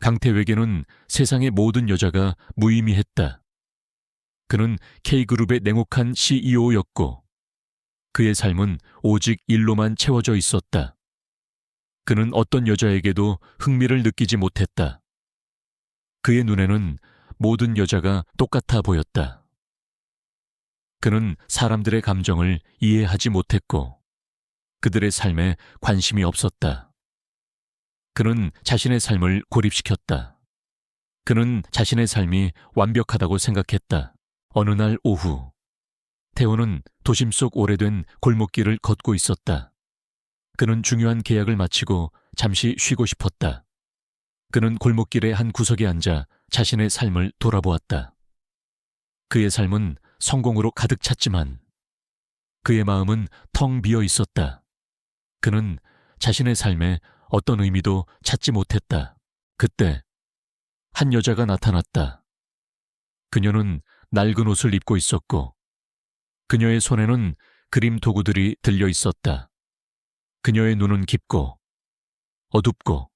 강태우에게는 세상의 모든 여자가 무의미했다. 그는 K그룹의 냉혹한 CEO였고 그의 삶은 오직 일로만 채워져 있었다. 그는 어떤 여자에게도 흥미를 느끼지 못했다. 그의 눈에는 모든 여자가 똑같아 보였다. 그는 사람들의 감정을 이해하지 못했고 그들의 삶에 관심이 없었다. 그는 자신의 삶을 고립시켰다. 그는 자신의 삶이 완벽하다고 생각했다. 어느 날 오후, 태호는 도심 속 오래된 골목길을 걷고 있었다. 그는 중요한 계약을 마치고 잠시 쉬고 싶었다. 그는 골목길의 한 구석에 앉아 자신의 삶을 돌아보았다. 그의 삶은 성공으로 가득 찼지만 그의 마음은 텅 비어 있었다. 그는 자신의 삶에 어떤 의미도 찾지 못했다. 그때 한 여자가 나타났다. 그녀는 낡은 옷을 입고 있었고 그녀의 손에는 그림 도구들이 들려 있었다. 그녀의 눈은 깊고 어둡고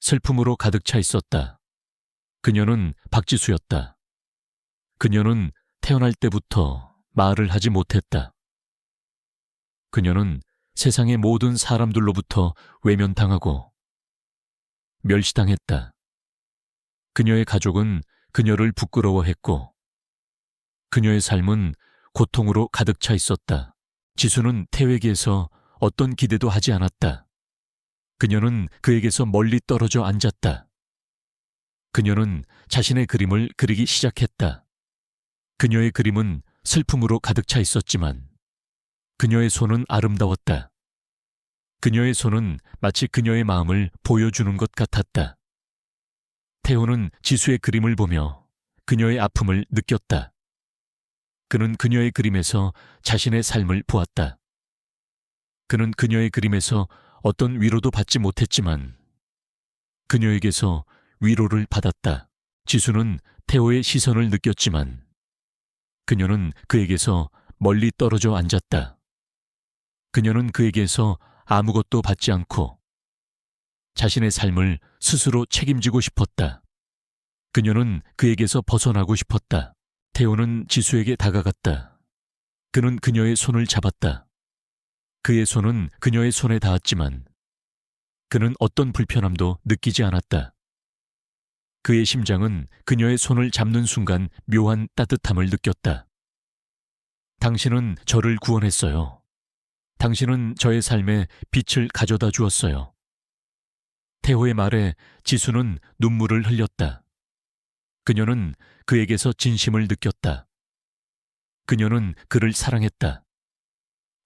슬픔으로 가득 차 있었다. 그녀는 박지수였다. 그녀는 태어날 때부터 말을 하지 못했다. 그녀는 세상의 모든 사람들로부터 외면당하고 멸시당했다. 그녀의 가족은 그녀를 부끄러워했고 그녀의 삶은 고통으로 가득 차 있었다. 지수는 태우에게서 어떤 기대도 하지 않았다. 그녀는 그에게서 멀리 떨어져 앉았다. 그녀는 자신의 그림을 그리기 시작했다. 그녀의 그림은 슬픔으로 가득 차 있었지만 그녀의 손은 아름다웠다. 그녀의 손은 마치 그녀의 마음을 보여주는 것 같았다. 태호는 지수의 그림을 보며 그녀의 아픔을 느꼈다. 그는 그녀의 그림에서 자신의 삶을 보았다. 그는 그녀의 그림에서 어떤 위로도 받지 못했지만 그녀에게서 위로를 받았다. 지수는 태호의 시선을 느꼈지만 그녀는 그에게서 멀리 떨어져 앉았다. 그녀는 그에게서 아무것도 받지 않고 자신의 삶을 스스로 책임지고 싶었다. 그녀는 그에게서 벗어나고 싶었다. 태호는 지수에게 다가갔다. 그는 그녀의 손을 잡았다. 그의 손은 그녀의 손에 닿았지만 그는 어떤 불편함도 느끼지 않았다. 그의 심장은 그녀의 손을 잡는 순간 묘한 따뜻함을 느꼈다. 당신은 저를 구원했어요. 당신은 저의 삶에 빛을 가져다 주었어요. 태호의 말에 지수는 눈물을 흘렸다. 그녀는 그에게서 진심을 느꼈다. 그녀는 그를 사랑했다.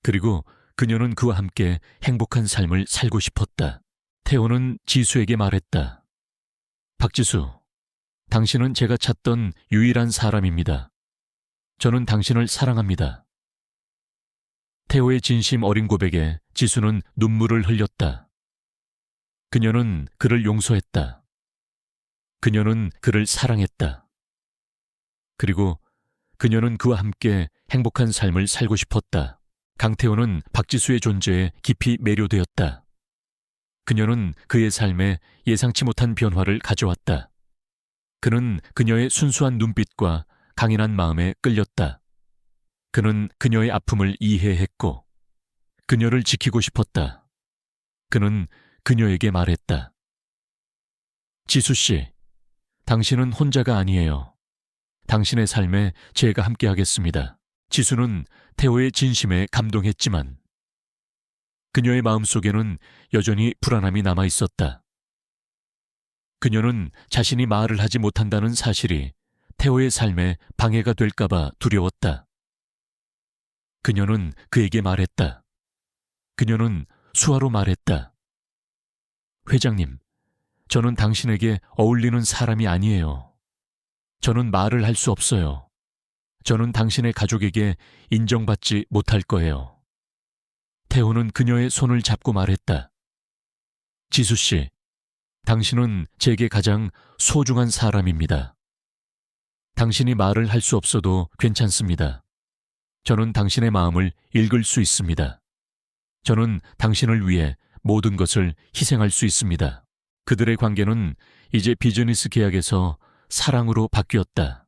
그리고 그녀는 그와 함께 행복한 삶을 살고 싶었다. 태호는 지수에게 말했다. 박지수, 당신은 제가 찾던 유일한 사람입니다. 저는 당신을 사랑합니다. 태호의 진심 어린 고백에 지수는 눈물을 흘렸다. 그녀는 그를 용서했다. 그녀는 그를 사랑했다. 그리고 그녀는 그와 함께 행복한 삶을 살고 싶었다. 강태호는 박지수의 존재에 깊이 매료되었다. 그녀는 그의 삶에 예상치 못한 변화를 가져왔다. 그는 그녀의 순수한 눈빛과 강인한 마음에 끌렸다. 그는 그녀의 아픔을 이해했고 그녀를 지키고 싶었다. 그는 그녀에게 말했다. 지수 씨, 당신은 혼자가 아니에요. 당신의 삶에 제가 함께하겠습니다. 지수는 태호의 진심에 감동했지만 그녀의 마음속에는 여전히 불안함이 남아 있었다. 그녀는 자신이 말을 하지 못한다는 사실이 태호의 삶에 방해가 될까봐 두려웠다. 그녀는 그에게 말했다. 그녀는 수화로 말했다. 회장님, 저는 당신에게 어울리는 사람이 아니에요. 저는 말을 할 수 없어요. 저는 당신의 가족에게 인정받지 못할 거예요. 태호는 그녀의 손을 잡고 말했다. 지수 씨, 당신은 제게 가장 소중한 사람입니다. 당신이 말을 할 수 없어도 괜찮습니다. 저는 당신의 마음을 읽을 수 있습니다. 저는 당신을 위해 모든 것을 희생할 수 있습니다. 그들의 관계는 이제 비즈니스 계약에서 사랑으로 바뀌었다.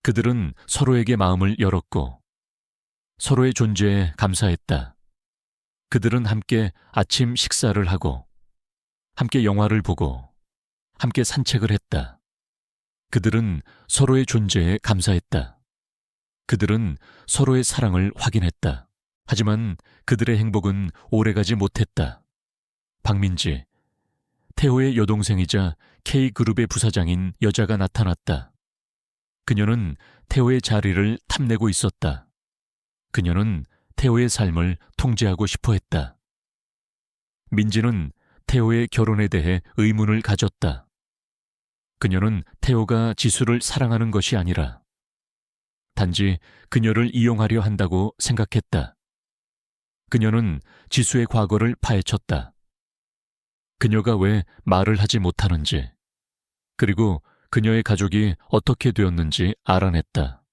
그들은 서로에게 마음을 열었고 서로의 존재에 감사했다. 그들은 함께 아침 식사를 하고 함께 영화를 보고 함께 산책을 했다. 그들은 서로의 존재에 감사했다. 그들은 서로의 사랑을 확인했다. 하지만 그들의 행복은 오래가지 못했다. 박민지, 태호의 여동생이자 K그룹의 부사장인 여자가 나타났다. 그녀는 태호의 자리를 탐내고 있었다. 그녀는 태호의 삶을 통제하고 싶어 했다. 민지는 태호의 결혼에 대해 의문을 가졌다. 그녀는 태호가 지수를 사랑하는 것이 아니라 단지 그녀를 이용하려 한다고 생각했다. 그녀는 지수의 과거를 파헤쳤다. 그녀가 왜 말을 하지 못하는지, 그리고 그녀의 가족이 어떻게 되었는지 알아냈다.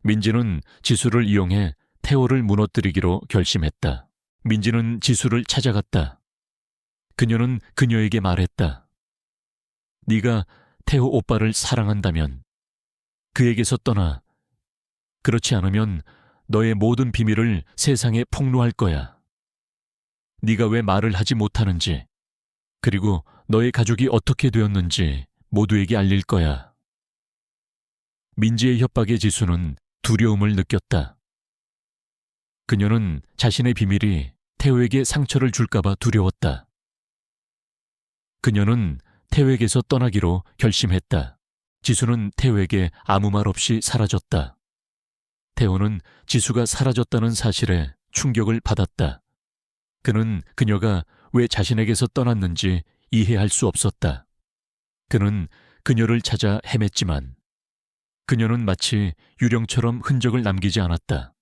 민지는 지수를 이용해 태호를 무너뜨리기로 결심했다. 민지는 지수를 찾아갔다. 그녀는 그녀에게 말했다. 네가 태호 오빠를 사랑한다면 그에게서 떠나. 그렇지 않으면 너의 모든 비밀을 세상에 폭로할 거야. 네가 왜 말을 하지 못하는지, 그리고 너의 가족이 어떻게 되었는지 모두에게 알릴 거야. 민지의 협박에 지수는 두려움을 느꼈다. 그녀는 자신의 비밀이 태호에게 상처를 줄까봐 두려웠다. 그녀는 태호에게서 떠나기로 결심했다. 지수는 태호에게 아무 말 없이 사라졌다. 태호는 지수가 사라졌다는 사실에 충격을 받았다. 그는 그녀가 왜 자신에게서 떠났는지 이해할 수 없었다. 그는 그녀를 찾아 헤맸지만 그녀는 마치 유령처럼 흔적을 남기지 않았다.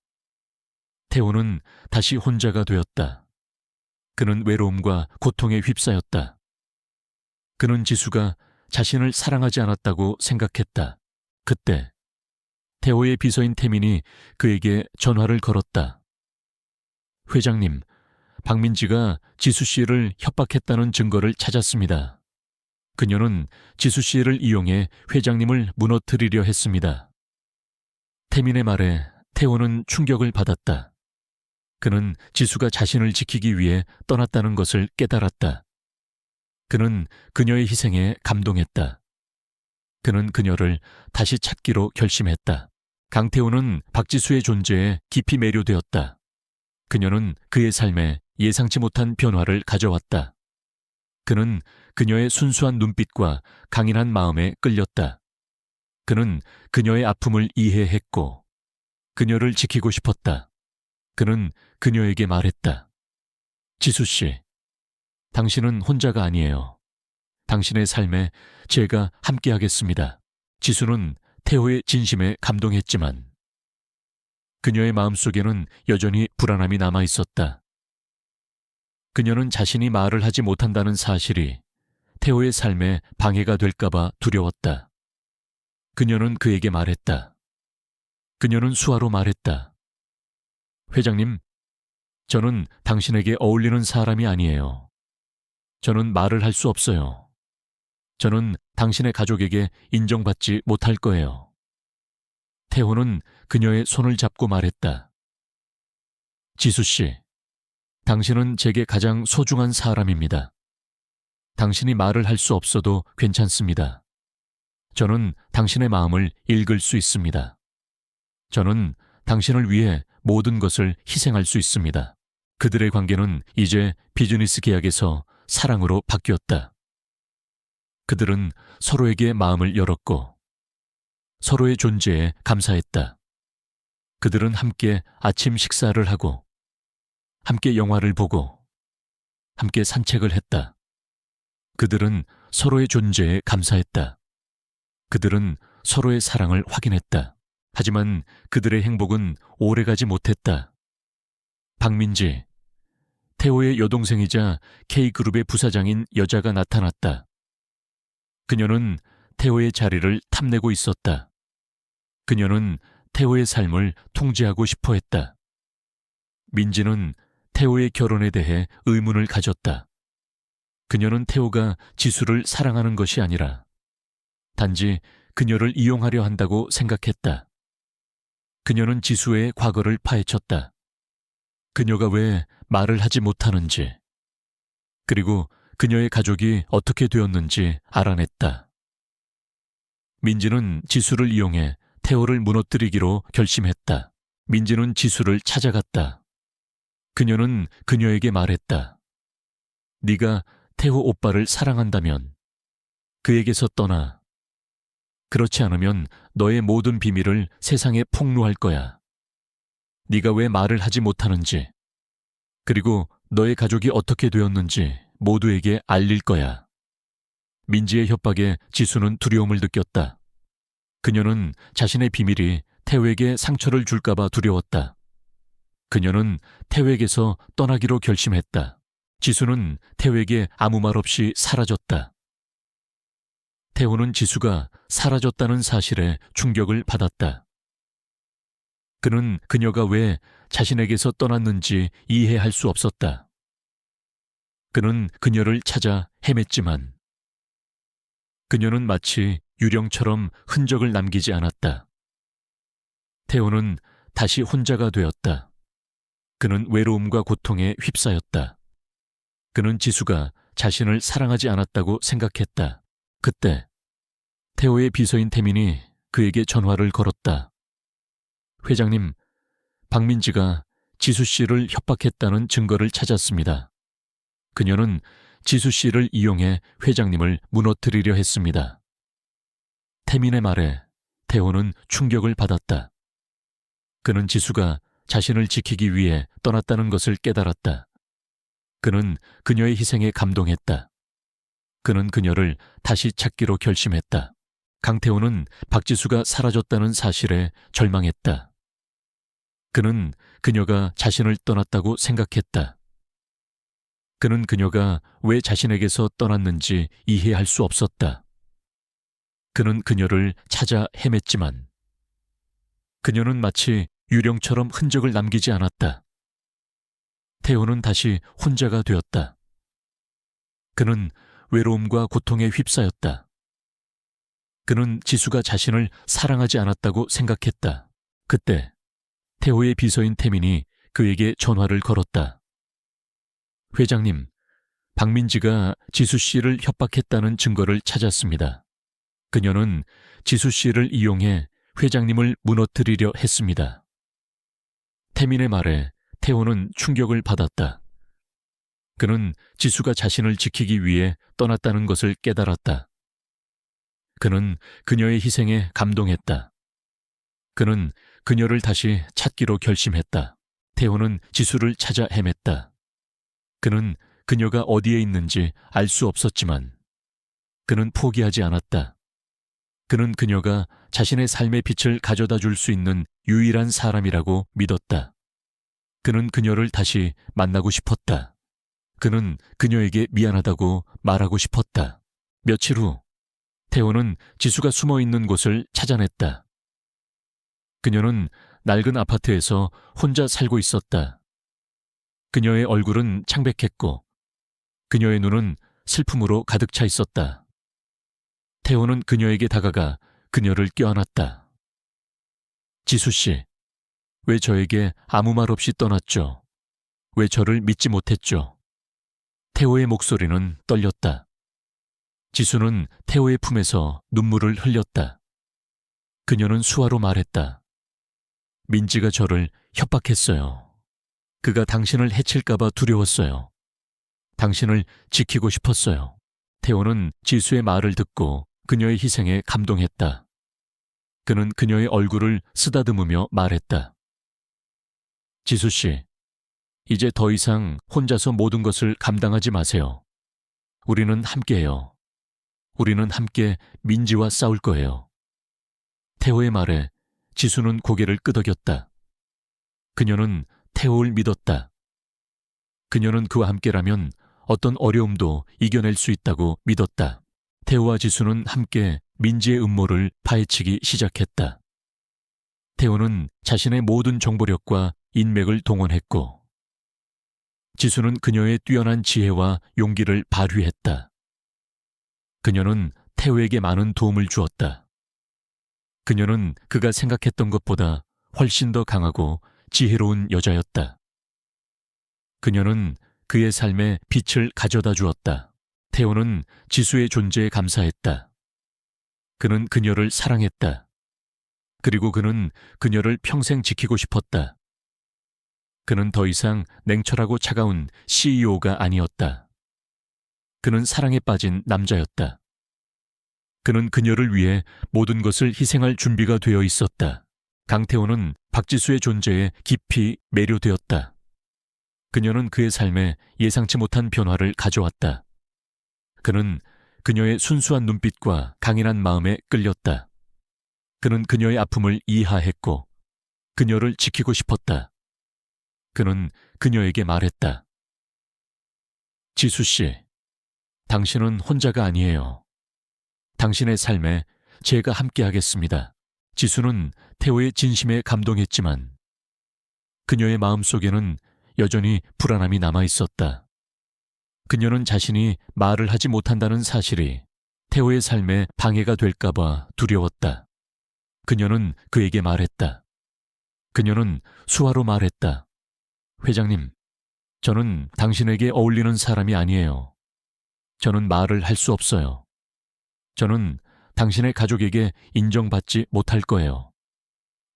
태호는 다시 혼자가 되었다. 그는 외로움과 고통에 휩싸였다. 그는 지수가 자신을 사랑하지 않았다고 생각했다. 그때 태호의 비서인 태민이 그에게 전화를 걸었다. 회장님, 박민지가 지수 씨를 협박했다는 증거를 찾았습니다. 그녀는 지수 씨를 이용해 회장님을 무너뜨리려 했습니다. 태민의 말에 태호는 충격을 받았다. 그는 지수가 자신을 지키기 위해 떠났다는 것을 깨달았다. 그는 그녀의 희생에 감동했다. 그는 그녀를 다시 찾기로 결심했다. 강태호는 박지수의 존재에 깊이 매료되었다. 그녀는 그의 삶에 예상치 못한 변화를 가져왔다. 그는 그녀의 순수한 눈빛과 강인한 마음에 끌렸다. 그는 그녀의 아픔을 이해했고 그녀를 지키고 싶었다. 그는 그녀에게 말했다. 지수 씨, 당신은 혼자가 아니에요. 당신의 삶에 제가 함께하겠습니다. 지수는 태호의 진심에 감동했지만 그녀의 마음속에는 여전히 불안함이 남아 있었다. 그녀는 자신이 말을 하지 못한다는 사실이 태호의 삶에 방해가 될까봐 두려웠다. 그녀는 그에게 말했다. 그녀는 수화로 말했다. 회장님, 저는 당신에게 어울리는 사람이 아니에요. 저는 말을 할 수 없어요. 저는 당신의 가족에게 인정받지 못할 거예요. 태호는 그녀의 손을 잡고 말했다. 지수 씨, 당신은 제게 가장 소중한 사람입니다. 당신이 말을 할 수 없어도 괜찮습니다. 저는 당신의 마음을 읽을 수 있습니다. 저는 당신을 위해 모든 것을 희생할 수 있습니다. 그들의 관계는 이제 비즈니스 계약에서 사랑으로 바뀌었다. 그들은 서로에게 마음을 열었고 서로의 존재에 감사했다. 그들은 함께 아침 식사를 하고 함께 영화를 보고 함께 산책을 했다. 그들은 서로의 존재에 감사했다. 그들은 서로의 사랑을 확인했다. 하지만 그들의 행복은 오래가지 못했다. 박민지, 태호의 여동생이자 K그룹의 부사장인 여자가 나타났다. 그녀는 태호의 자리를 탐내고 있었다. 그녀는 태호의 삶을 통제하고 싶어 했다. 민지는 태호의 결혼에 대해 의문을 가졌다. 그녀는 태호가 지수를 사랑하는 것이 아니라 단지 그녀를 이용하려 한다고 생각했다. 그녀는 지수의 과거를 파헤쳤다. 그녀가 왜 말을 하지 못하는지, 그리고 그녀의 가족이 어떻게 되었는지 알아냈다. 민지는 지수를 이용해 태호를 무너뜨리기로 결심했다. 민지는 지수를 찾아갔다. 그녀는 그녀에게 말했다. 네가 태호 오빠를 사랑한다면 그에게서 떠나. 그렇지 않으면 너의 모든 비밀을 세상에 폭로할 거야. 네가 왜 말을 하지 못하는지, 그리고 너의 가족이 어떻게 되었는지 모두에게 알릴 거야. 민지의 협박에 지수는 두려움을 느꼈다. 그녀는 자신의 비밀이 태호에게 상처를 줄까봐 두려웠다. 그녀는 태호에게서 떠나기로 결심했다. 지수는 태호에게 아무 말 없이 사라졌다. 태호는 지수가 사라졌다는 사실에 충격을 받았다. 그는 그녀가 왜 자신에게서 떠났는지 이해할 수 없었다. 그는 그녀를 찾아 헤맸지만 그녀는 마치 유령처럼 흔적을 남기지 않았다. 태호는 다시 혼자가 되었다. 그는 외로움과 고통에 휩싸였다. 그는 지수가 자신을 사랑하지 않았다고 생각했다. 그때 태호의 비서인 태민이 그에게 전화를 걸었다. 회장님, 박민지가 지수 씨를 협박했다는 증거를 찾았습니다. 그녀는 지수 씨를 이용해 회장님을 무너뜨리려 했습니다. 태민의 말에 태호는 충격을 받았다. 그는 지수가 자신을 지키기 위해 떠났다는 것을 깨달았다. 그는 그녀의 희생에 감동했다. 그는 그녀를 다시 찾기로 결심했다. 강태호는 박지수가 사라졌다는 사실에 절망했다. 그는 그녀가 자신을 떠났다고 생각했다. 그는 그녀가 왜 자신에게서 떠났는지 이해할 수 없었다. 그는 그녀를 찾아 헤맸지만 그녀는 마치 유령처럼 흔적을 남기지 않았다. 태호는 다시 혼자가 되었다. 그는 외로움과 고통에 휩싸였다. 그는 지수가 자신을 사랑하지 않았다고 생각했다. 그때 태호의 비서인 태민이 그에게 전화를 걸었다. 회장님, 박민지가 지수 씨를 협박했다는 증거를 찾았습니다. 그녀는 지수 씨를 이용해 회장님을 무너뜨리려 했습니다. 태민의 말에 태호는 충격을 받았다. 그는 지수가 자신을 지키기 위해 떠났다는 것을 깨달았다. 그는 그녀의 희생에 감동했다. 그는 그녀를 다시 찾기로 결심했다. 태호는 지수를 찾아 헤맸다. 그는 그녀가 어디에 있는지 알 수 없었지만 그는 포기하지 않았다. 그는 그녀가 자신의 삶의 빛을 가져다 줄 수 있는 유일한 사람이라고 믿었다. 그는 그녀를 다시 만나고 싶었다. 그는 그녀에게 미안하다고 말하고 싶었다. 며칠 후 태호는 지수가 숨어 있는 곳을 찾아냈다. 그녀는 낡은 아파트에서 혼자 살고 있었다. 그녀의 얼굴은 창백했고 그녀의 눈은 슬픔으로 가득 차 있었다. 태호는 그녀에게 다가가 그녀를 껴안았다. 지수 씨, 왜 저에게 아무 말 없이 떠났죠? 왜 저를 믿지 못했죠? 태호의 목소리는 떨렸다. 지수는 태호의 품에서 눈물을 흘렸다. 그녀는 수화로 말했다. 민지가 저를 협박했어요. 그가 당신을 해칠까봐 두려웠어요. 당신을 지키고 싶었어요. 태호는 지수의 말을 듣고 그녀의 희생에 감동했다. 그는 그녀의 얼굴을 쓰다듬으며 말했다. 지수 씨, 이제 더 이상 혼자서 모든 것을 감당하지 마세요. 우리는 함께해요. 우리는 함께 민지와 싸울 거예요. 태호의 말에 지수는 고개를 끄덕였다. 그녀는 태호를 믿었다. 그녀는 그와 함께라면 어떤 어려움도 이겨낼 수 있다고 믿었다. 태호와 지수는 함께 민지의 음모를 파헤치기 시작했다. 태호는 자신의 모든 정보력과 인맥을 동원했고 지수는 그녀의 뛰어난 지혜와 용기를 발휘했다. 그녀는 태호에게 많은 도움을 주었다. 그녀는 그가 생각했던 것보다 훨씬 더 강하고 지혜로운 여자였다. 그녀는 그의 삶에 빛을 가져다 주었다. 태호는 지수의 존재에 감사했다. 그는 그녀를 사랑했다. 그리고 그는 그녀를 평생 지키고 싶었다. 그는 더 이상 냉철하고 차가운 CEO가 아니었다. 그는 사랑에 빠진 남자였다. 그는 그녀를 위해 모든 것을 희생할 준비가 되어 있었다. 강태호는 박지수의 존재에 깊이 매료되었다. 그녀는 그의 삶에 예상치 못한 변화를 가져왔다. 그는 그녀의 순수한 눈빛과 강인한 마음에 끌렸다. 그는 그녀의 아픔을 이해했고 그녀를 지키고 싶었다. 그는 그녀에게 말했다. 지수 씨, 당신은 혼자가 아니에요. 당신의 삶에 제가 함께하겠습니다. 지수는 태호의 진심에 감동했지만 그녀의 마음속에는 여전히 불안함이 남아 있었다. 그녀는 자신이 말을 하지 못한다는 사실이 태호의 삶에 방해가 될까봐 두려웠다. 그녀는 그에게 말했다. 그녀는 수화로 말했다. 회장님, 저는 당신에게 어울리는 사람이 아니에요. 저는 말을 할 수 없어요. 저는 당신의 가족에게 인정받지 못할 거예요.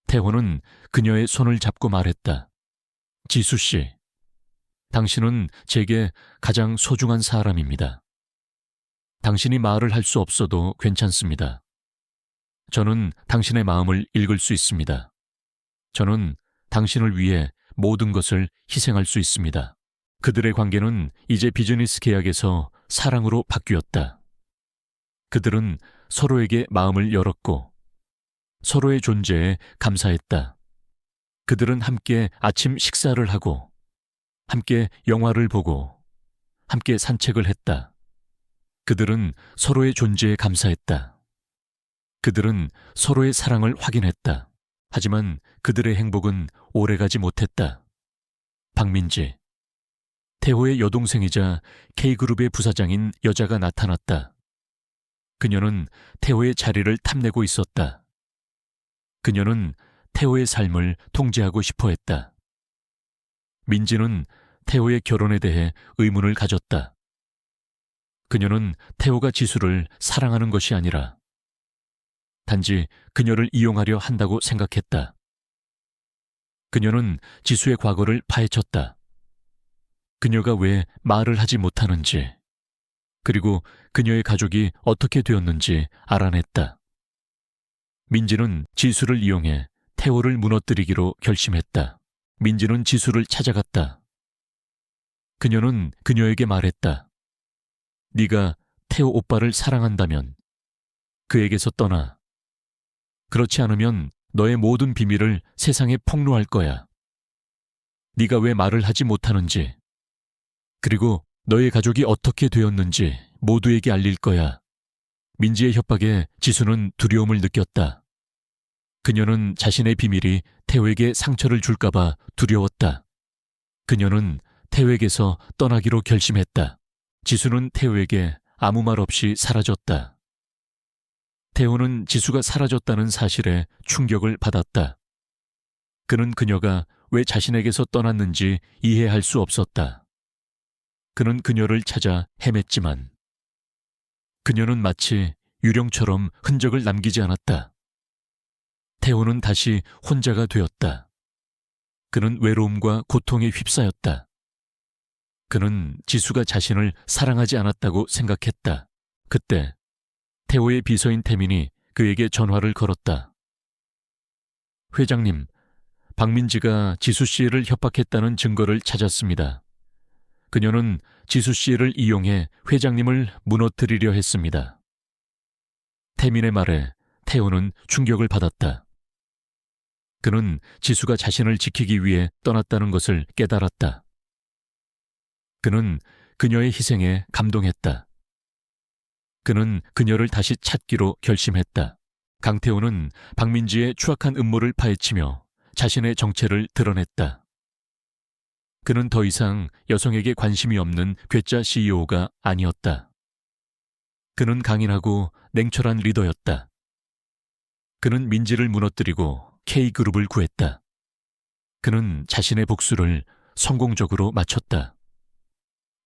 태호는 그녀의 손을 잡고 말했다. 지수 씨, 당신은 제게 가장 소중한 사람입니다. 당신이 말을 할 수 없어도 괜찮습니다. 저는 당신의 마음을 읽을 수 있습니다. 저는 당신을 위해 모든 것을 희생할 수 있습니다. 그들의 관계는 이제 비즈니스 계약에서 사랑으로 바뀌었다. 그들은 서로에게 마음을 열었고 서로의 존재에 감사했다. 그들은 함께 아침 식사를 하고 함께 영화를 보고 함께 산책을 했다. 그들은 서로의 존재에 감사했다. 그들은 서로의 사랑을 확인했다. 하지만 그들의 행복은 오래가지 못했다. 박민지, 태호의 여동생이자 K그룹의 부사장인 여자가 나타났다. 그녀는 태호의 자리를 탐내고 있었다. 그녀는 태호의 삶을 통제하고 싶어 했다. 민지는 태호의 결혼에 대해 의문을 가졌다. 그녀는 태호가 지수를 사랑하는 것이 아니라 단지 그녀를 이용하려 한다고 생각했다. 그녀는 지수의 과거를 파헤쳤다. 그녀가 왜 말을 하지 못하는지, 그리고 그녀의 가족이 어떻게 되었는지 알아냈다. 민지는 지수를 이용해 태호를 무너뜨리기로 결심했다. 민지는 지수를 찾아갔다. 그녀는 그녀에게 말했다. 네가 태호 오빠를 사랑한다면 그에게서 떠나. 그렇지 않으면 너의 모든 비밀을 세상에 폭로할 거야. 네가 왜 말을 하지 못하는지, 그리고 너의 가족이 어떻게 되었는지 모두에게 알릴 거야. 민지의 협박에 지수는 두려움을 느꼈다. 그녀는 자신의 비밀이 태호에게 상처를 줄까봐 두려웠다. 그녀는 태호에게서 떠나기로 결심했다. 지수는 태호에게 아무 말 없이 사라졌다. 태호는 지수가 사라졌다는 사실에 충격을 받았다. 그는 그녀가 왜 자신에게서 떠났는지 이해할 수 없었다. 그는 그녀를 찾아 헤맸지만 그녀는 마치 유령처럼 흔적을 남기지 않았다. 태호는 다시 혼자가 되었다. 그는 외로움과 고통에 휩싸였다. 그는 지수가 자신을 사랑하지 않았다고 생각했다. 그때 태호의 비서인 태민이 그에게 전화를 걸었다. 회장님, 박민지가 지수 씨를 협박했다는 증거를 찾았습니다. 그녀는 지수 씨를 이용해 회장님을 무너뜨리려 했습니다. 태민의 말에 태호는 충격을 받았다. 그는 지수가 자신을 지키기 위해 떠났다는 것을 깨달았다. 그는 그녀의 희생에 감동했다. 그는 그녀를 다시 찾기로 결심했다. 강태호는 박민지의 추악한 음모를 파헤치며 자신의 정체를 드러냈다. 그는 더 이상 여성에게 관심이 없는 괴짜 CEO가 아니었다. 그는 강인하고 냉철한 리더였다. 그는 민지를 무너뜨리고 K그룹을 구했다. 그는 자신의 복수를 성공적으로 마쳤다.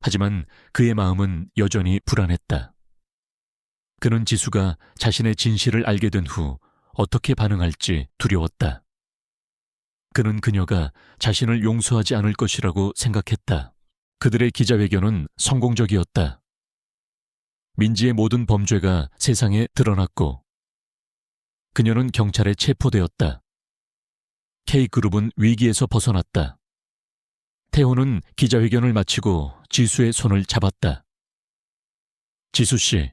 하지만 그의 마음은 여전히 불안했다. 그는 지수가 자신의 진실을 알게 된 후 어떻게 반응할지 두려웠다. 그는 그녀가 자신을 용서하지 않을 것이라고 생각했다. 그들의 기자회견은 성공적이었다. 민지의 모든 범죄가 세상에 드러났고 그녀는 경찰에 체포되었다. K그룹은 위기에서 벗어났다. 태호는 기자회견을 마치고 지수의 손을 잡았다. 지수 씨,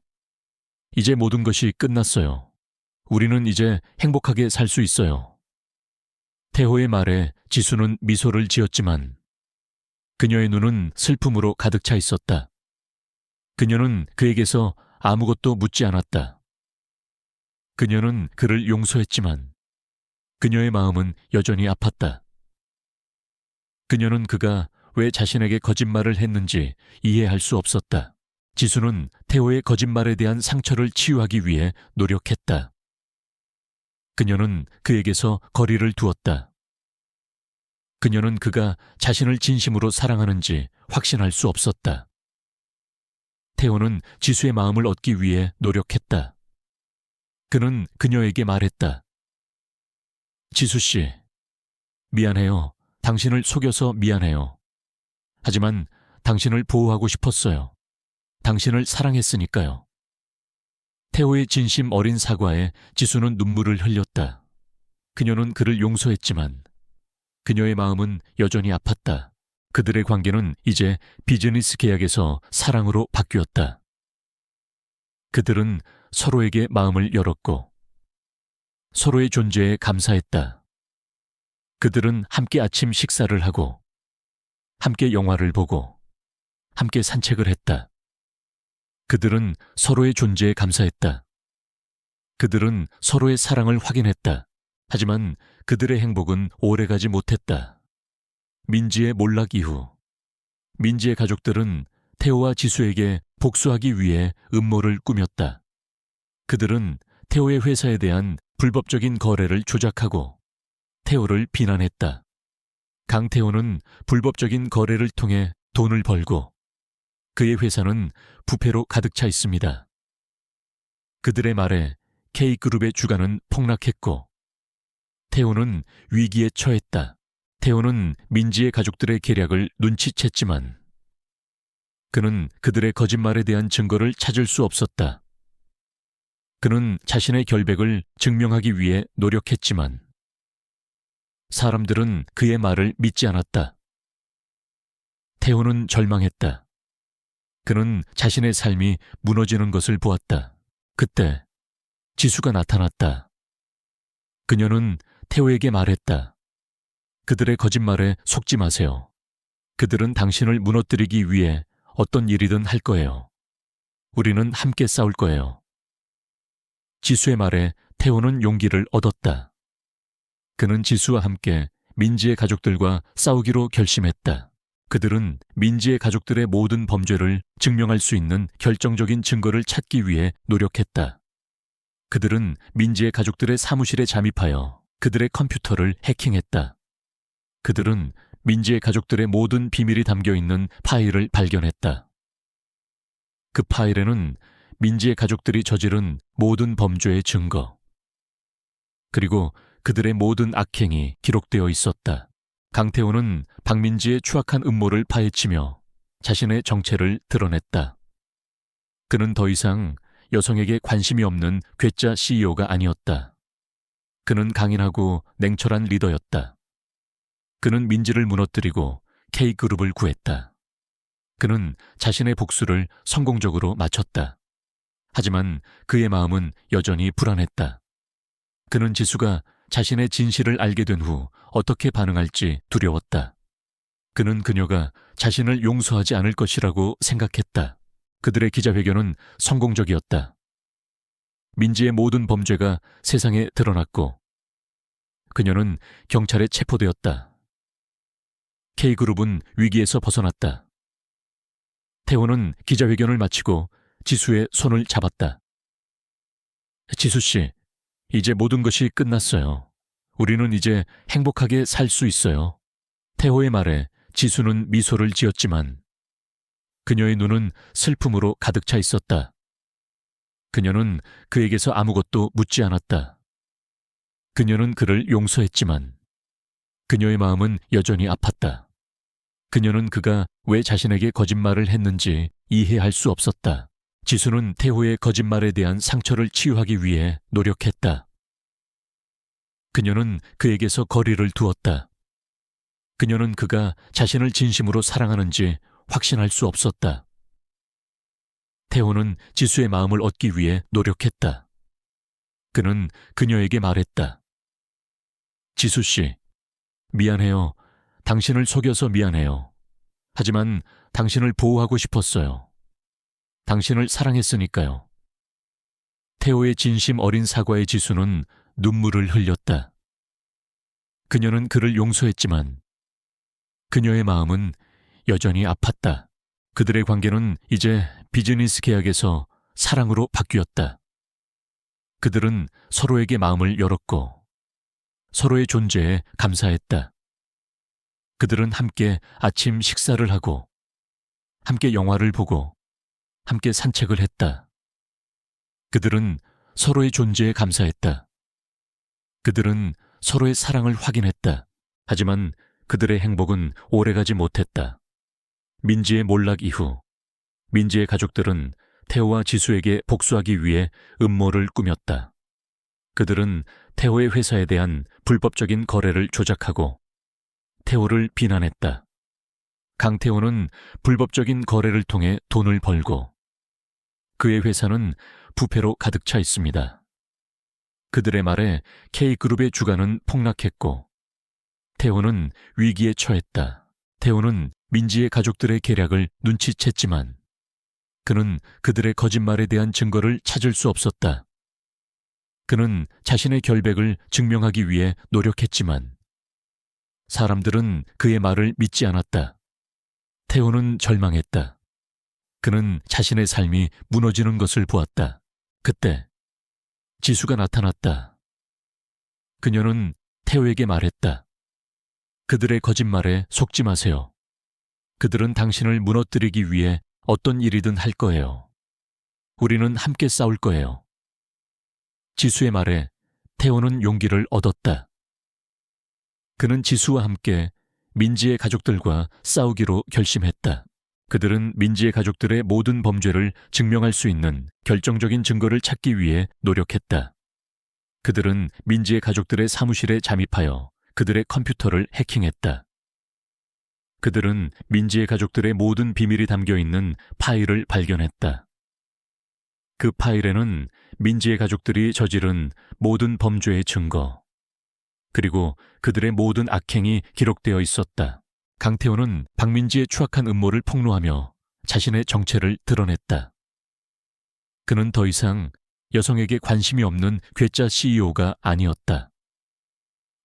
이제 모든 것이 끝났어요. 우리는 이제 행복하게 살 수 있어요. 태호의 말에 지수는 미소를 지었지만 그녀의 눈은 슬픔으로 가득 차 있었다. 그녀는 그에게서 아무것도 묻지 않았다. 그녀는 그를 용서했지만 그녀의 마음은 여전히 아팠다. 그녀는 그가 왜 자신에게 거짓말을 했는지 이해할 수 없었다. 지수는 태호의 거짓말에 대한 상처를 치유하기 위해 노력했다. 그녀는 그에게서 거리를 두었다. 그녀는 그가 자신을 진심으로 사랑하는지 확신할 수 없었다. 태호는 지수의 마음을 얻기 위해 노력했다. 그는 그녀에게 말했다. 지수 씨, 미안해요. 당신을 속여서 미안해요. 하지만 당신을 보호하고 싶었어요. 당신을 사랑했으니까요. 태호의 진심 어린 사과에 지수는 눈물을 흘렸다. 그녀는 그를 용서했지만 그녀의 마음은 여전히 아팠다. 그들의 관계는 이제 비즈니스 계약에서 사랑으로 바뀌었다. 그들은 서로에게 마음을 열었고 서로의 존재에 감사했다. 그들은 함께 아침 식사를 하고 함께 영화를 보고 함께 산책을 했다. 그들은 서로의 존재에 감사했다. 그들은 서로의 사랑을 확인했다. 하지만 그들의 행복은 오래가지 못했다. 민지의 몰락 이후 민지의 가족들은 태호와 지수에게 복수하기 위해 음모를 꾸몄다. 그들은 태호의 회사에 대한 불법적인 거래를 조작하고 태호를 비난했다. 강태호는 불법적인 거래를 통해 돈을 벌고 그의 회사는 부패로 가득 차 있습니다. 그들의 말에 K그룹의 주가는 폭락했고 태호는 위기에 처했다. 태호는 민지의 가족들의 계략을 눈치챘지만 그는 그들의 거짓말에 대한 증거를 찾을 수 없었다. 그는 자신의 결백을 증명하기 위해 노력했지만 사람들은 그의 말을 믿지 않았다. 태호는 절망했다. 그는 자신의 삶이 무너지는 것을 보았다. 그때 지수가 나타났다. 그녀는 태호에게 말했다. 그들의 거짓말에 속지 마세요. 그들은 당신을 무너뜨리기 위해 어떤 일이든 할 거예요. 우리는 함께 싸울 거예요. 지수의 말에 태호는 용기를 얻었다. 그는 지수와 함께 민지의 가족들과 싸우기로 결심했다. 그들은 민지의 가족들의 모든 범죄를 증명할 수 있는 결정적인 증거를 찾기 위해 노력했다. 그들은 민지의 가족들의 사무실에 잠입하여 그들의 컴퓨터를 해킹했다. 그들은 민지의 가족들의 모든 비밀이 담겨 있는 파일을 발견했다. 그 파일에는 민지의 가족들이 저지른 모든 범죄의 증거, 그리고 그들의 모든 악행이 기록되어 있었다. 강태호는 박민지의 추악한 음모를 파헤치며 자신의 정체를 드러냈다. 그는 더 이상 여성에게 관심이 없는 괴짜 CEO가 아니었다. 그는 강인하고 냉철한 리더였다. 그는 민지를 무너뜨리고 K그룹을 구했다. 그는 자신의 복수를 성공적으로 마쳤다. 하지만 그의 마음은 여전히 불안했다. 그는 지수가 자신의 진실을 알게 된 후 어떻게 반응할지 두려웠다. 그는 그녀가 자신을 용서하지 않을 것이라고 생각했다. 그들의 기자회견은 성공적이었다. 민지의 모든 범죄가 세상에 드러났고 그녀는 경찰에 체포되었다. K그룹은 위기에서 벗어났다. 태호는 기자회견을 마치고 지수의 손을 잡았다. 지수 씨, 이제 모든 것이 끝났어요. 우리는 이제 행복하게 살 수 있어요. 태호의 말에 지수는 미소를 지었지만 그녀의 눈은 슬픔으로 가득 차 있었다. 그녀는 그에게서 아무것도 묻지 않았다. 그녀는 그를 용서했지만 그녀의 마음은 여전히 아팠다. 그녀는 그가 왜 자신에게 거짓말을 했는지 이해할 수 없었다. 지수는 태호의 거짓말에 대한 상처를 치유하기 위해 노력했다. 그녀는 그에게서 거리를 두었다. 그녀는 그가 자신을 진심으로 사랑하는지 확신할 수 없었다. 태호는 지수의 마음을 얻기 위해 노력했다. 그는 그녀에게 말했다. 지수 씨, 미안해요. 당신을 속여서 미안해요. 하지만 당신을 보호하고 싶었어요. 당신을 사랑했으니까요. 태호의 진심 어린 사과에 지수는 눈물을 흘렸다. 그녀는 그를 용서했지만 그녀의 마음은 여전히 아팠다. 그들의 관계는 이제 비즈니스 계약에서 사랑으로 바뀌었다. 그들은 서로에게 마음을 열었고 서로의 존재에 감사했다. 그들은 함께 아침 식사를 하고 함께 영화를 보고 함께 산책을 했다. 그들은 서로의 존재에 감사했다. 그들은 서로의 사랑을 확인했다. 하지만 그들의 행복은 오래가지 못했다. 민지의 몰락 이후 민지의 가족들은 태호와 지수에게 복수하기 위해 음모를 꾸몄다. 그들은 태호의 회사에 대한 불법적인 거래를 조작하고 태호를 비난했다. 강태호는 불법적인 거래를 통해 돈을 벌고 그의 회사는 부패로 가득 차 있습니다. 그들의 말에 K그룹의 주가는 폭락했고 태호는 위기에 처했다. 태호는 민지의 가족들의 계략을 눈치챘지만 그는 그들의 거짓말에 대한 증거를 찾을 수 없었다. 그는 자신의 결백을 증명하기 위해 노력했지만 사람들은 그의 말을 믿지 않았다. 태호는 절망했다. 그는 자신의 삶이 무너지는 것을 보았다. 그때 지수가 나타났다. 그녀는 태호에게 말했다. 그들의 거짓말에 속지 마세요. 그들은 당신을 무너뜨리기 위해 어떤 일이든 할 거예요. 우리는 함께 싸울 거예요. 지수의 말에 태호는 용기를 얻었다. 그는 지수와 함께 민지의 가족들과 싸우기로 결심했다. 그들은 민지의 가족들의 모든 범죄를 증명할 수 있는 결정적인 증거를 찾기 위해 노력했다. 그들은 민지의 가족들의 사무실에 잠입하여 그들의 컴퓨터를 해킹했다. 그들은 민지의 가족들의 모든 비밀이 담겨 있는 파일을 발견했다. 그 파일에는 민지의 가족들이 저지른 모든 범죄의 증거, 그리고 그들의 모든 악행이 기록되어 있었다. 강태호는 박민지의 추악한 음모를 폭로하며 자신의 정체를 드러냈다. 그는 더 이상 여성에게 관심이 없는 괴짜 CEO가 아니었다.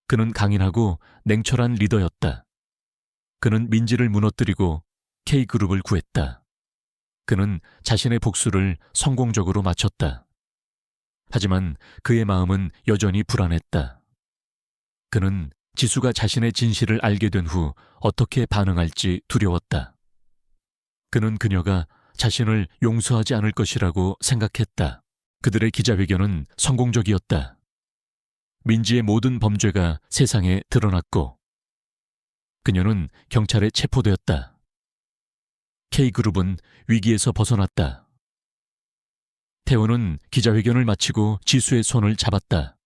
그는 강인하고 냉철한 리더였다. 그는 민지를 무너뜨리고 K그룹을 구했다. 그는 자신의 복수를 성공적으로 마쳤다. 하지만 그의 마음은 여전히 불안했다. 그는 지수가 자신의 진실을 알게 된 후 어떻게 반응할지 두려웠다. 그는 그녀가 자신을 용서하지 않을 것이라고 생각했다. 그들의 기자회견은 성공적이었다. 민지의 모든 범죄가 세상에 드러났고 그녀는 경찰에 체포되었다. K그룹은 위기에서 벗어났다. 태호는 기자회견을 마치고 지수의 손을 잡았다.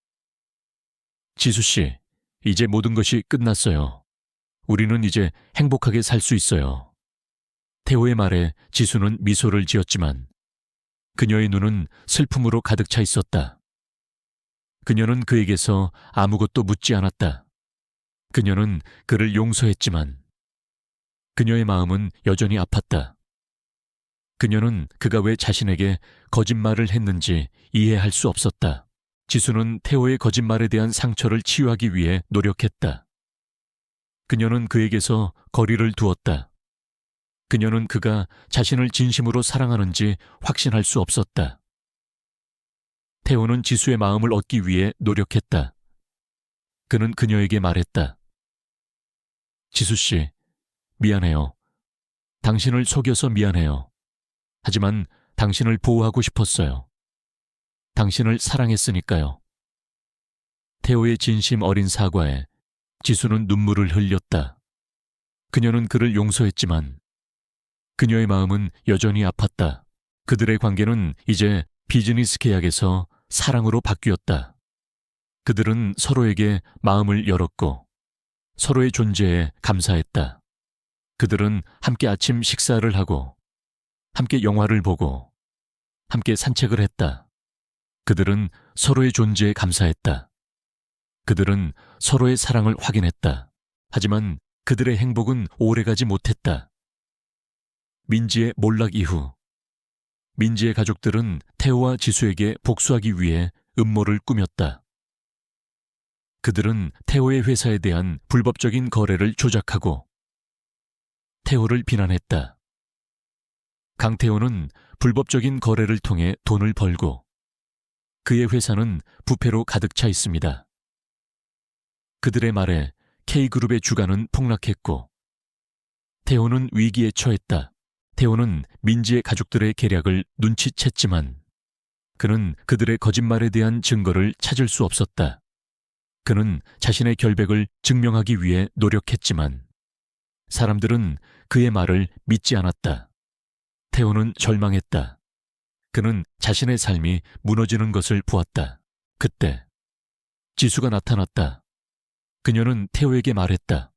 지수 씨, 이제 모든 것이 끝났어요. 우리는 이제 행복하게 살 수 있어요. 태호의 말에 지수는 미소를 지었지만 그녀의 눈은 슬픔으로 가득 차 있었다. 그녀는 그에게서 아무것도 묻지 않았다. 그녀는 그를 용서했지만 그녀의 마음은 여전히 아팠다. 그녀는 그가 왜 자신에게 거짓말을 했는지 이해할 수 없었다. 지수는 태호의 거짓말에 대한 상처를 치유하기 위해 노력했다. 그녀는 그에게서 거리를 두었다. 그녀는 그가 자신을 진심으로 사랑하는지 확신할 수 없었다. 태호는 지수의 마음을 얻기 위해 노력했다. 그는 그녀에게 말했다. 지수 씨, 미안해요. 당신을 속여서 미안해요. 하지만 당신을 보호하고 싶었어요. 당신을 사랑했으니까요. 태호의 진심 어린 사과에 지수는 눈물을 흘렸다. 그녀는 그를 용서했지만 그녀의 마음은 여전히 아팠다. 그들의 관계는 이제 비즈니스 계약에서 사랑으로 바뀌었다. 그들은 서로에게 마음을 열었고 서로의 존재에 감사했다. 그들은 함께 아침 식사를 하고 함께 영화를 보고 함께 산책을 했다. 그들은 서로의 존재에 감사했다. 그들은 서로의 사랑을 확인했다. 하지만 그들의 행복은 오래가지 못했다. 민지의 몰락 이후 민지의 가족들은 태호와 지수에게 복수하기 위해 음모를 꾸몄다. 그들은 태호의 회사에 대한 불법적인 거래를 조작하고 태호를 비난했다. 강태호는 불법적인 거래를 통해 돈을 벌고 그의 회사는 부패로 가득 차 있습니다. 그들의 말에 K그룹의 주가는 폭락했고 태호는 위기에 처했다. 태호는 민지의 가족들의 계략을 눈치챘지만 그는 그들의 거짓말에 대한 증거를 찾을 수 없었다. 그는 자신의 결백을 증명하기 위해 노력했지만 사람들은 그의 말을 믿지 않았다. 태호는 절망했다. 그는 자신의 삶이 무너지는 것을 보았다. 그때 지수가 나타났다. 그녀는 태호에게 말했다.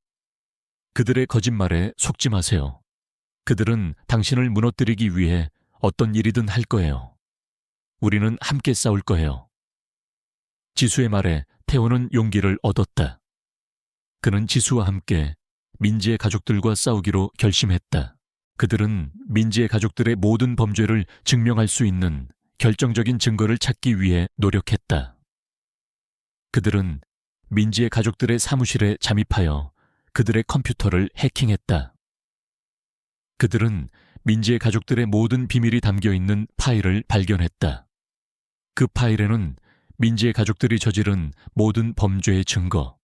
그들의 거짓말에 속지 마세요. 그들은 당신을 무너뜨리기 위해 어떤 일이든 할 거예요. 우리는 함께 싸울 거예요. 지수의 말에 태호는 용기를 얻었다. 그는 지수와 함께 민지의 가족들과 싸우기로 결심했다. 그들은 민지의 가족들의 모든 범죄를 증명할 수 있는 결정적인 증거를 찾기 위해 노력했다. 그들은 민지의 가족들의 사무실에 잠입하여 그들의 컴퓨터를 해킹했다. 그들은 민지의 가족들의 모든 비밀이 담겨 있는 파일을 발견했다. 그 파일에는 민지의 가족들이 저지른 모든 범죄의 증거,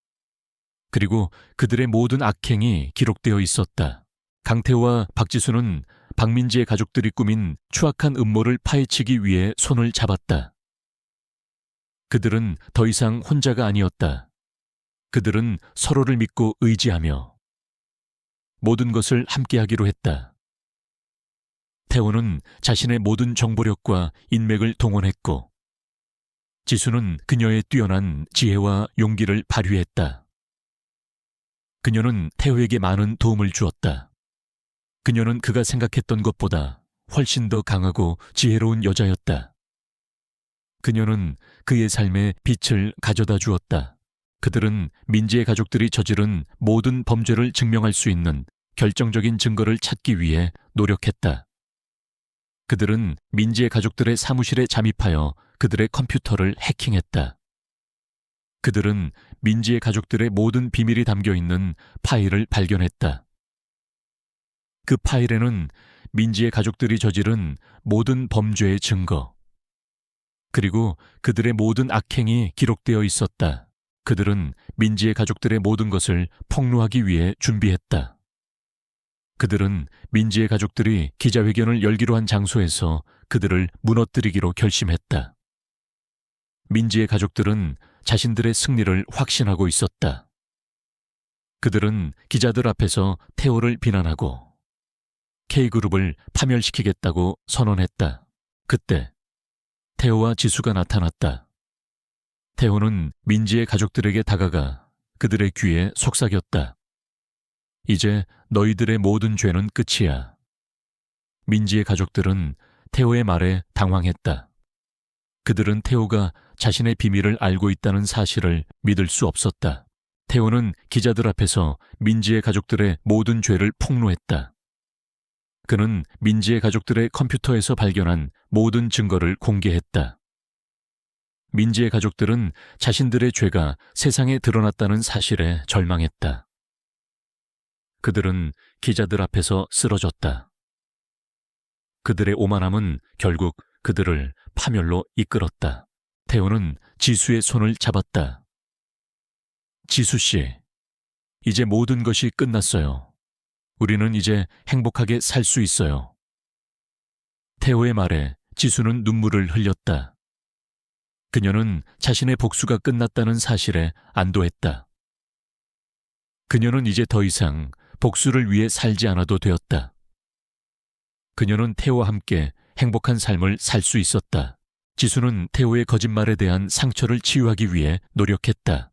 그리고 그들의 모든 악행이 기록되어 있었다. 강태호와 박지수는 박민지의 가족들이 꾸민 추악한 음모를 파헤치기 위해 손을 잡았다. 그들은 더 이상 혼자가 아니었다. 그들은 서로를 믿고 의지하며 모든 것을 함께하기로 했다. 태호는 자신의 모든 정보력과 인맥을 동원했고 지수는 그녀의 뛰어난 지혜와 용기를 발휘했다. 그녀는 태호에게 많은 도움을 주었다. 그녀는 그가 생각했던 것보다 훨씬 더 강하고 지혜로운 여자였다. 그녀는 그의 삶에 빛을 가져다 주었다. 그들은 민지의 가족들이 저지른 모든 범죄를 증명할 수 있는 결정적인 증거를 찾기 위해 노력했다. 그들은 민지의 가족들의 사무실에 잠입하여 그들의 컴퓨터를 해킹했다. 그들은 민지의 가족들의 모든 비밀이 담겨 있는 파일을 발견했다. 그 파일에는 민지의 가족들이 저지른 모든 범죄의 증거, 그리고 그들의 모든 악행이 기록되어 있었다. 그들은 민지의 가족들의 모든 것을 폭로하기 위해 준비했다. 그들은 민지의 가족들이 기자회견을 열기로 한 장소에서 그들을 무너뜨리기로 결심했다. 민지의 가족들은 자신들의 승리를 확신하고 있었다. 그들은 기자들 앞에서 태호를 비난하고 K그룹을 파멸시키겠다고 선언했다. 그때 태호와 지수가 나타났다. 태호는 민지의 가족들에게 다가가 그들의 귀에 속삭였다. 이제 너희들의 모든 죄는 끝이야. 민지의 가족들은 태호의 말에 당황했다. 그들은 태호가 자신의 비밀을 알고 있다는 사실을 믿을 수 없었다. 태호는 기자들 앞에서 민지의 가족들의 모든 죄를 폭로했다. 그는 민지의 가족들의 컴퓨터에서 발견한 모든 증거를 공개했다. 민지의 가족들은 자신들의 죄가 세상에 드러났다는 사실에 절망했다. 그들은 기자들 앞에서 쓰러졌다. 그들의 오만함은 결국 그들을 파멸로 이끌었다. 태호는 지수의 손을 잡았다. 지수 씨, 이제 모든 것이 끝났어요. 우리는 이제 행복하게 살 수 있어요. 태호의 말에 지수는 눈물을 흘렸다. 그녀는 자신의 복수가 끝났다는 사실에 안도했다. 그녀는 이제 더 이상 복수를 위해 살지 않아도 되었다. 그녀는 태호와 함께 행복한 삶을 살 수 있었다. 지수는 태호의 거짓말에 대한 상처를 치유하기 위해 노력했다.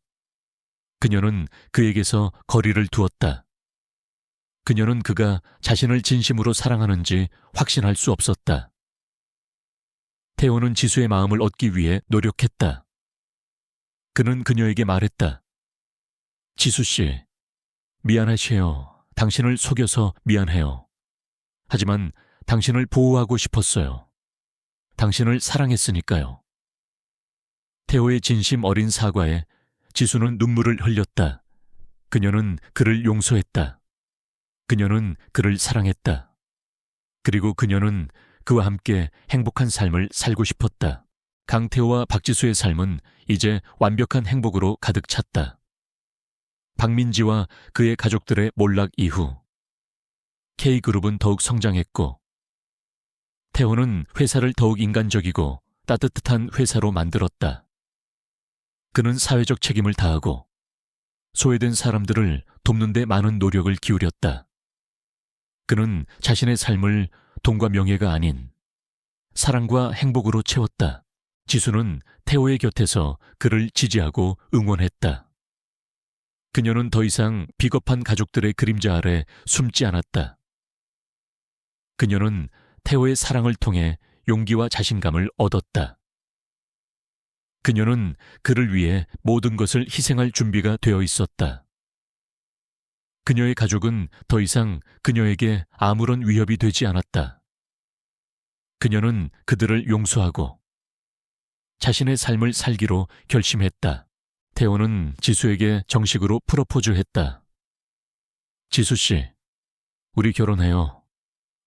그녀는 그에게서 거리를 두었다. 그녀는 그가 자신을 진심으로 사랑하는지 확신할 수 없었다. 태호는 지수의 마음을 얻기 위해 노력했다. 그는 그녀에게 말했다. 지수 씨, 미안하시에요. 당신을 속여서 미안해요. 하지만 당신을 보호하고 싶었어요. 당신을 사랑했으니까요. 태호의 진심 어린 사과에 지수는 눈물을 흘렸다. 그녀는 그를 용서했다. 그녀는 그를 사랑했다. 그리고 그녀는 그와 함께 행복한 삶을 살고 싶었다. 강태호와 박지수의 삶은 이제 완벽한 행복으로 가득 찼다. 박민지와 그의 가족들의 몰락 이후 K그룹은 더욱 성장했고 태호는 회사를 더욱 인간적이고 따뜻한 회사로 만들었다. 그는 사회적 책임을 다하고 소외된 사람들을 돕는 데 많은 노력을 기울였다. 그는 자신의 삶을 돈과 명예가 아닌 사랑과 행복으로 채웠다. 지수는 태호의 곁에서 그를 지지하고 응원했다. 그녀는 더 이상 비겁한 가족들의 그림자 아래 숨지 않았다. 그녀는 태호의 사랑을 통해 용기와 자신감을 얻었다. 그녀는 그를 위해 모든 것을 희생할 준비가 되어 있었다. 그녀의 가족은 더 이상 그녀에게 아무런 위협이 되지 않았다. 그녀는 그들을 용서하고 자신의 삶을 살기로 결심했다. 태호는 지수에게 정식으로 프로포즈했다. 지수 씨, 우리 결혼해요.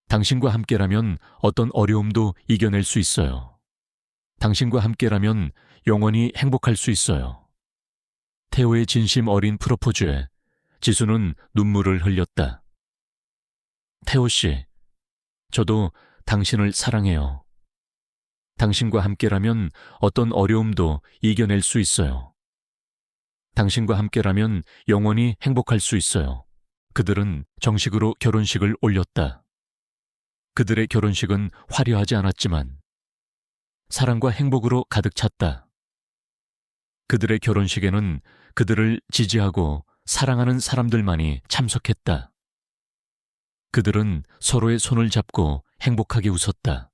당신과 함께라면 어떤 어려움도 이겨낼 수 있어요. 당신과 함께라면 영원히 행복할 수 있어요. 태호의 진심 어린 프로포즈에 지수는 눈물을 흘렸다. 태호 씨, 저도 당신을 사랑해요. 당신과 함께라면 어떤 어려움도 이겨낼 수 있어요. 당신과 함께라면 영원히 행복할 수 있어요. 그들은 정식으로 결혼식을 올렸다. 그들의 결혼식은 화려하지 않았지만 사랑과 행복으로 가득 찼다. 그들의 결혼식에는 그들을 지지하고 사랑하는 사람들만이 참석했다. 그들은 서로의 손을 잡고 행복하게 웃었다.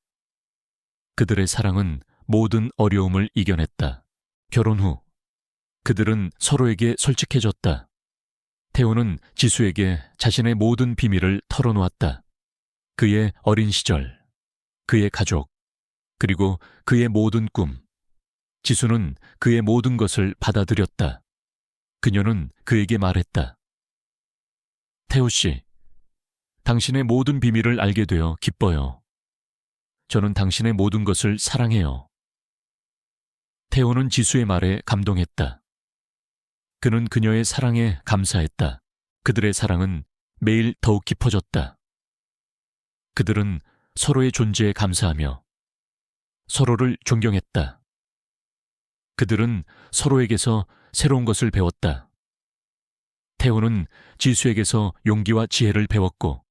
그들의 사랑은 모든 어려움을 이겨냈다. 결혼 후 그들은 서로에게 솔직해졌다. 태호는 지수에게 자신의 모든 비밀을 털어놓았다. 그의 어린 시절, 그의 가족, 그리고 그의 모든 꿈. 지수는 그의 모든 것을 받아들였다. 그녀는 그에게 말했다. 태호 씨, 당신의 모든 비밀을 알게 되어 기뻐요. 저는 당신의 모든 것을 사랑해요. 태호는 지수의 말에 감동했다. 그는 그녀의 사랑에 감사했다. 그들의 사랑은 매일 더욱 깊어졌다. 그들은 서로의 존재에 감사하며 서로를 존경했다. 그들은 서로에게서 새로운 것을 배웠다. 태호는 지수에게서 용기와 지혜를 배웠고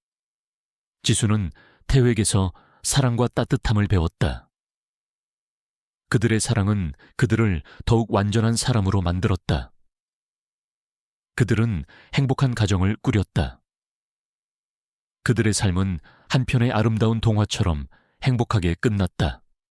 지수는 태호에게서 사랑과 따뜻함을 배웠다. 그들의 사랑은 그들을 더욱 완전한 사람으로 만들었다. 그들은 행복한 가정을 꾸렸다. 그들의 삶은 한편의 아름다운 동화처럼 행복하게 끝났다.